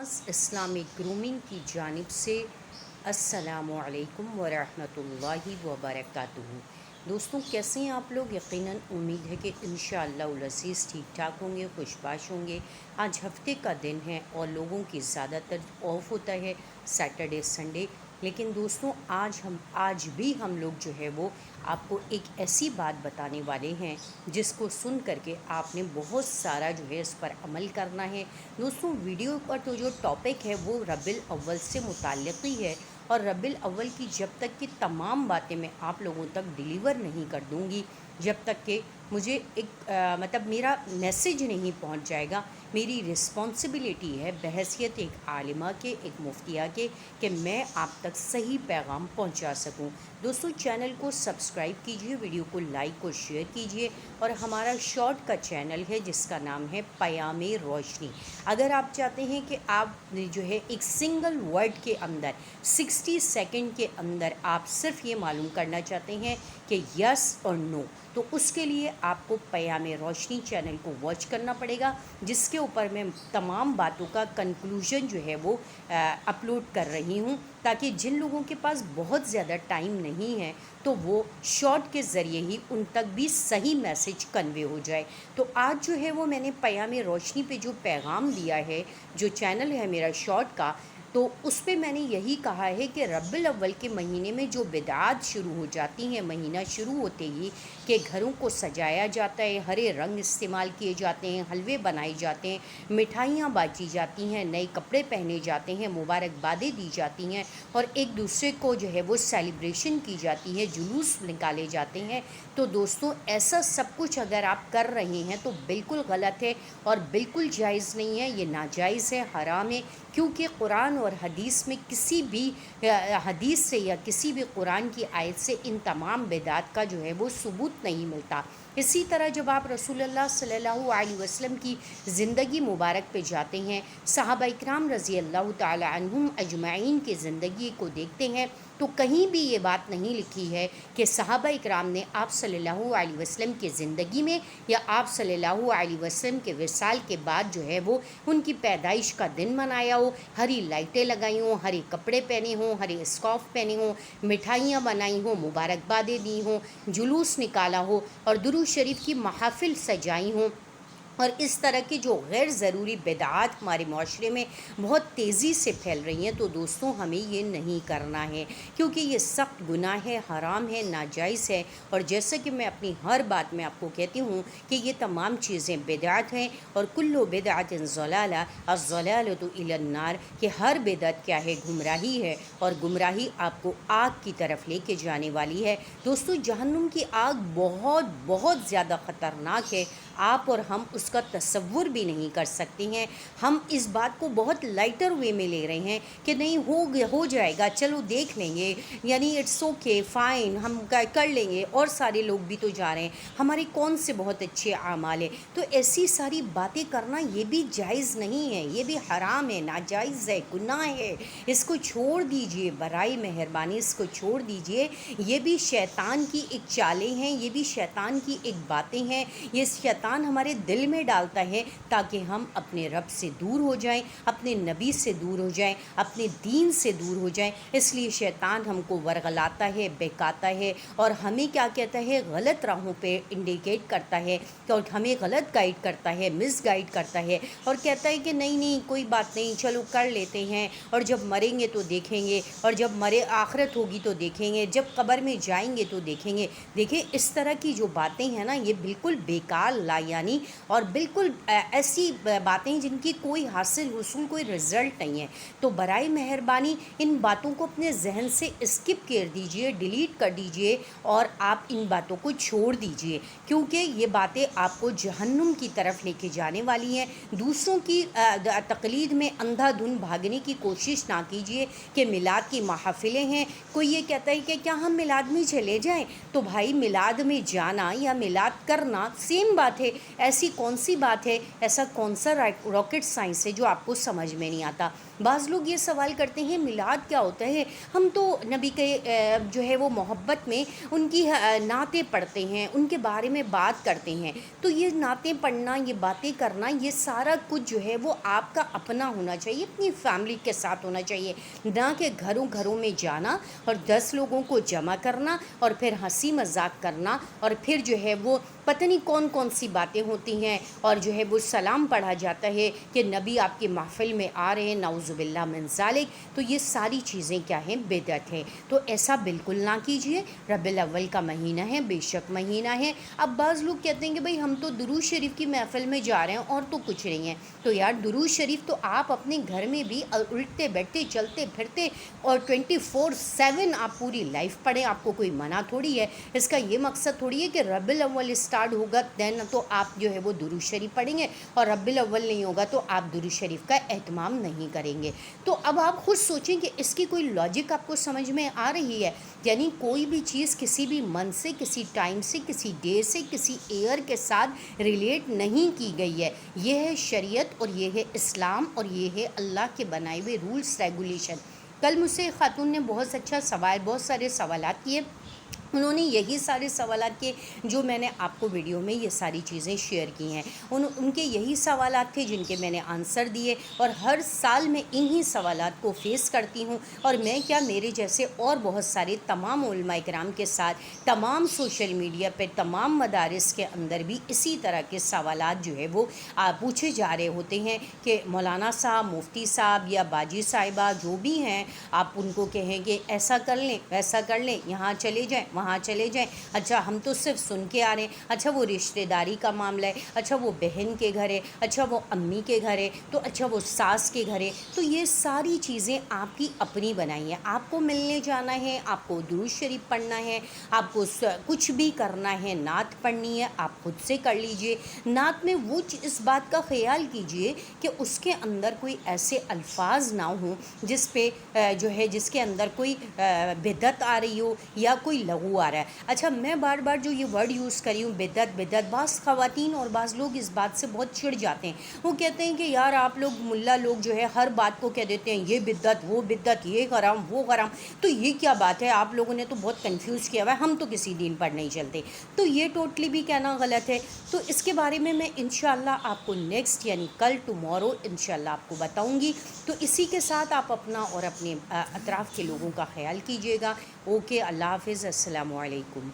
Mumtaz Islamic grooming की जानिब से अस्सलामु अलैकुम वरहमतुल्लाहि वबरकातुहू। दोस्तों, कैसे हैं आप लोग? यकीनन उम्मीद है कि इंशाअल्लाह अज़ीज़ ठीक ठाक होंगे, खुशबाश होंगे। आज हफ्ते का दिन है और लोगों की ज़्यादातर ऑफ होता है सैटरडे संडे। लेकिन दोस्तों, आज भी हम लोग जो है वो आपको एक ऐसी बात बताने वाले हैं जिसको सुन करके आपने बहुत सारा जो है इस पर अमल करना है। दोस्तों, वीडियो का तो जो टॉपिक है वो रबीउल अव्वल से मुताल्लिक़ ही है, और रबीउल अव्वल की जब तक कि तमाम बातें मैं आप लोगों तक डिलीवर नहीं कर दूंगी, जब तक कि मुझे एक मतलब मेरा मैसेज नहीं पहुंच जाएगा। मेरी रिस्पॉन्सिबिलिटी है बहैसियत एक आलिमा के, एक मुफ्तिया के, कि मैं आप तक सही पैगाम पहुंचा सकूं। दोस्तों, चैनल को सब्सक्राइब कीजिए, वीडियो को लाइक और शेयर कीजिए, और हमारा शॉर्ट का चैनल है जिसका नाम है पयामे रोशनी। अगर आप चाहते हैं कि आप जो है एक सिंगल वर्ड के अंदर 60 सेकंड के अंदर आप सिर्फ ये मालूम करना चाहते हैं कि यस और नो, तो उसके लिए आपको पयामे रोशनी चैनल को वॉच करना पड़ेगा, जिसके ऊपर मैं तमाम बातों का कंक्लूजन जो है वो अपलोड कर रही हूँ, ताकि जिन लोगों के पास बहुत ज़्यादा टाइम नहीं है तो वो शॉर्ट के ज़रिए ही उन तक भी सही मैसेज कन्वे हो जाए। तो आज जो है वो मैंने पयामे रोशनी पे जो पैगाम दिया है, जो चैनल है मेरा शॉर्ट का, तो उस पे मैंने यही कहा है कि रबीउल अव्वल के महीने में जो बिदात शुरू हो जाती हैं, महीना शुरू होते ही कि घरों को सजाया जाता है, हरे रंग इस्तेमाल किए जाते हैं, हलवे बनाए जाते हैं, मिठाइयाँ बाँटी जाती हैं, नए कपड़े पहने जाते हैं, मुबारकबादें दी जाती हैं, और एक दूसरे को जो है वो सेलिब्रेशन की जाती है, जुलूस निकाले जाते हैं। तो दोस्तों, ऐसा सब कुछ अगर आप कर रहे हैं तो बिल्कुल गलत है और बिल्कुल जायज़ नहीं है, ये नाजायज़ है, हराम है। क्योंकि कुरान और हदीस में किसी भी हदीस से या किसी भी कुरान की आयत से इन तमाम बिदात का जो है वो सबूत नहीं मिलता। इसी तरह जब आप रसूलुल्लाह सल्लल्लाहु अलैहि वसल्लम की ज़िंदगी मुबारक पे जाते हैं, सहाबा इकराम रज़ी अल्लाह ताला अन्हुम अजमाइन की ज़िंदगी को देखते हैं, तो कहीं भी ये बात नहीं लिखी है कि सहाबा इकराम ने आप सल्लल्लाहु अलैहि वसल्लम की ज़िंदगी में या आप सल्लल्लाहु अलैहि वसल्लम के विसाल के बाद जो है वो उनकी पैदाइश का दिन मनाया हो, हरी लाइटें लगाई हों, हरे कपड़े पहने हों, हरे स्कार्फ पहने हों, मिठाइयाँ बनाई हों, मुबारकबादें दी हों, जुलूस निकाला हो और दुरूद शरीफ की महफ़िल सजाई हों। और इस तरह की जो गैर ज़रूरी बिदआत हमारे माशरे में बहुत तेज़ी से फैल रही हैं, तो दोस्तों हमें ये नहीं करना है, क्योंकि ये सख्त गुनाह है, हराम है, नाजायज़ है। और जैसे कि मैं अपनी हर बात में आपको कहती हूँ कि ये तमाम चीज़ें बिदअत हैं, और कुल्लु बिदअतिन ज़लाला अज़्ज़लालतु इलन्नार, कि हर बिदअत क्या है? गुमराही है, और गुमराही आपको आग की तरफ लेके जाने वाली है। दोस्तों, जहन्नुम की आग बहुत बहुत ज़्यादा ख़तरनाक है, आप और हम उसका तसव्वुर भी नहीं कर सकते हैं। हम इस बात को बहुत लाइटर वे में ले रहे हैं कि नहीं हो जाएगा, चलो देख लेंगे, यानी इट्स ओके फ़ाइन, हम कर लेंगे, और सारे लोग भी तो जा रहे हैं, हमारे कौन से बहुत अच्छे आमाल हैं। तो ऐसी सारी बातें करना ये भी जायज़ नहीं है, ये भी हराम है, नाजायज़ है, गुनाह है। इसको छोड़ दीजिए, बराए मेहरबानी इसको छोड़ दीजिए। ये भी शैतान की एक चालें हैं, ये भी शैतान की एक बातें हैं। ये शैतान हमारे दिल में डालता है ताकि हम अपने रब से दूर हो जाएं, अपने नबी से दूर हो जाएं, अपने दीन से दूर हो जाएं। इसलिए शैतान हमको वरगलाता है, बहकाता है, और हमें क्या कहता है? गलत राहों पे इंडिकेट करता है, तो हमें गलत गाइड करता है, मिस गाइड करता है, और कहता है कि नहीं नहीं कोई बात नहीं, चलो कर लेते हैं, और जब मरेंगे तो देखेंगे, और जब मरे आखिरत होगी तो देखेंगे, जब कब्र में जाएंगे तो देखेंगे। देखिए, इस तरह की जो बातें हैं ना, ये बिल्कुल बेकार यानी, और बिल्कुल ऐसी बातें जिनकी कोई हासिल हुसूल, कोई रिज़ल्ट नहीं है। तो बराए मेहरबानी इन बातों को अपने जहन से स्किप कर दीजिए, डिलीट कर दीजिए, और आप इन बातों को छोड़ दीजिए, क्योंकि ये बातें आपको जहन्नुम की तरफ लेके जाने वाली हैं। दूसरों की तकलीद में अंधाधुन भागने की कोशिश ना कीजिए कि मिलाद की महफ़िलें हैं, कोई ये कहता है कि क्या हम मिलाद में चले जाएं? तो भाई, मिलाद में जाना या मिलाद करना सेम बात है। ऐसी कौन کون سی بات ہے، ایسا کون سا راکٹ سائنس ہے جو آپ کو سمجھ میں نہیں آتا؟ بعض لوگ یہ سوال کرتے ہیں میلاد کیا ہوتا ہے؟ ہم تو نبی کے جو ہے وہ محبت میں ان کی نعتیں پڑھتے ہیں، ان کے بارے میں بات کرتے ہیں. تو یہ نعتیں پڑھنا، یہ باتیں کرنا، یہ سارا کچھ جو ہے وہ آپ کا اپنا ہونا چاہیے، اپنی فیملی کے ساتھ ہونا چاہیے، نہ کہ گھروں گھروں میں جانا اور 10 لوگوں کو جمع کرنا اور پھر ہنسی مذاق کرنا، اور پھر جو ہے وہ پتہ نہیں کون کون سی باتیں ہوتی ہیں، اور جو ہے وہ سلام پڑھا جاتا ہے کہ نبی آپ کی محفل میں آ رہے ہیں، نعوذ باللہ من ذالک. تو یہ ساری چیزیں کیا ہیں؟ بدعت ہے. تو ایسا بالکل نہ کیجئے. ربیع الاول کا مہینہ ہے، بے شک مہینہ ہے. اب بعض لوگ کہتے ہیں کہ بھئی ہم تو درود شریف کی محفل میں جا رہے ہیں اور تو کچھ نہیں ہے. تو یار درود شریف تو آپ اپنے گھر میں بھی اٹھتے بیٹھتے چلتے پھرتے اور 24/7 آپ پوری لائف پڑھیں. آپ کو کوئی منع تھوڑی ہے. اس کا یہ مقصد تھوڑی ہے کہ ربیع الاول اسٹارٹ ہوگا دین تو آپ جو ہے وہ درود شریف پڑھیں گے، اور ربیع الاول نہیں ہوگا تو آپ درود شریف کا اہتمام نہیں کریں گے. تو اب آپ خود سوچیں کہ اس کی کوئی لاجک آپ کو سمجھ میں آ رہی ہے؟ یعنی کوئی بھی چیز کسی بھی منتھ سے، کسی ٹائم سے، کسی ڈے سے، کسی ایئر کے ساتھ ریلیٹ نہیں کی گئی ہے. یہ ہے شریعت، اور یہ ہے اسلام، اور یہ ہے اللہ کے بنائے ہوئے رولس ریگولیشن. کل مجھ سے ایک خاتون نے بہت سارے سوالات کیے. انہوں نے یہی سارے سوالات کے جو میں نے آپ کو ویڈیو میں یہ ساری چیزیں شیئر کی ہیں. ان کے یہی سوالات تھے جن کے میں نے آنسر دیے، اور ہر سال میں انہی سوالات کو فیس کرتی ہوں. اور میں کیا، میرے جیسے اور بہت سارے تمام علماء کرام کے ساتھ تمام سوشل میڈیا پہ تمام مدارس کے اندر بھی اسی طرح کے سوالات جو ہے وہ پوچھے جا رہے ہوتے ہیں کہ مولانا صاحب، مفتی صاحب یا باجی صاحبہ جو بھی ہیں، آپ ان کو کہیں کہ ایسا کر لیں، ویسا کر لیں، یہاں چلے جائیں، وہاں چلے جائیں. اچھا ہم تو صرف سن کے آ رہے ہیں. اچھا وہ رشتہ داری کا معاملہ ہے، اچھا وہ بہن کے گھر ہے، اچھا وہ امی کے گھر ہے، تو اچھا وہ ساس کے گھر ہے. تو یہ ساری چیزیں آپ کی اپنی بنائی ہیں. آپ کو ملنے جانا ہے، آپ کو درود شریف پڑھنا ہے، آپ کو کچھ بھی کرنا ہے، نعت پڑھنی ہے، آپ خود سے کر لیجئے. نعت میں وہ اس بات کا خیال کیجئے کہ اس کے اندر کوئی ایسے الفاظ نہ ہوں جس پہ جو ہے جس کے اندر کوئی بدعت آ رہی ہو یا کوئی لغو آ رہا ہے. اچھا میں بار بار جو یہ ورڈ یوز کری ہوں بدعت، بعض خواتین اور بعض لوگ اس بات سے بہت چڑ جاتے ہیں. وہ کہتے ہیں کہ یار آپ لوگ ملا لوگ جو ہے ہر بات کو کہہ دیتے ہیں یہ بدعت، وہ بدعت، یہ حرام، وہ حرام. تو یہ کیا بات ہے؟ آپ لوگوں نے تو بہت کنفیوز کیا ہوا ہے، ہم تو کسی دین پر نہیں چلتے. تو یہ ٹوٹلی بھی کہنا غلط ہے. تو اس کے بارے میں انشاءاللہ آپ کو نیکسٹ یعنی کل ٹمورو انشاءاللہ آپ کو بتاؤں گی. تو اسی کے ساتھ آپ اپنا اور اپنے اطراف کے لوگوں کا خیال کیجیے گا. اوکے، اللہ حافظ، السلام علیکم.